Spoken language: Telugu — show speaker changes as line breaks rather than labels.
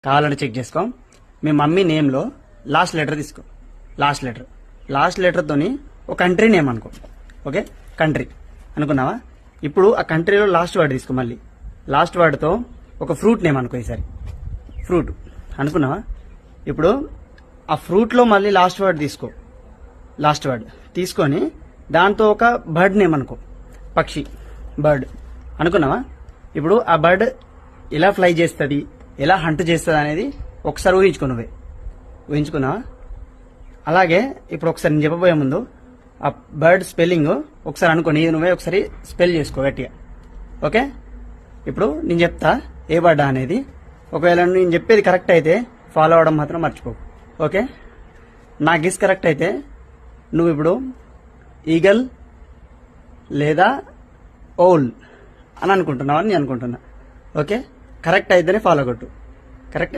కావాలని చెక్ చేసుకో. మీ మమ్మీ నేమ్లో లాస్ట్ లెటర్ తీసుకో. లాస్ట్ లెటర్తోని ఒక కంట్రీ నేమ్ అనుకో. ఓకే, కంట్రీ అనుకున్నావా? ఇప్పుడు ఆ కంట్రీలో లాస్ట్ వర్డ్ తీసుకో. మళ్ళీ లాస్ట్ వర్డ్తో ఒక ఫ్రూట్ నేమ్ అనుకో. ఈసారి ఫ్రూట్ అనుకున్నావా? ఇప్పుడు ఆ ఫ్రూట్లో మళ్ళీ లాస్ట్ వర్డ్ తీసుకో. లాస్ట్ వర్డ్ తీసుకొని దాంతో ఒక బర్డ్ నేమ్ అనుకో. పక్షి, బర్డ్ అనుకున్నావా? ఇప్పుడు ఆ బర్డ్ ఎలా ఫ్లై చేస్తుంది, ఎలా హంట్ చేస్తుంది అనేది ఒకసారి ఊహించుకున్నావా? అలాగే ఇప్పుడు ఒకసారి నేను చెప్పబోయే ముందు ఆ బర్డ్ స్పెల్లింగ్ ఒకసారి అనుకో. నువ్వే ఒకసారి స్పెల్ చేసుకో గట్టిగా. ఓకే, ఇప్పుడు నేను చెప్తా ఏ బర్డ్ అనేది. ఒకవేళ నేను చెప్పేది కరెక్ట్ అయితే ఫాలో అవడం మాత్రం మర్చిపోకు. ఓకే, నా గెస్ కరెక్ట్ అయితే నువ్వు ఇప్పుడు ఈగల్ లేదా ఓల్ అని అనుకుంటున్నావు అని నేను అనుకుంటున్నా. ఓకే, కరెక్ట్ అయితేనే ఫాలో కొట్టు. కరెక్ట్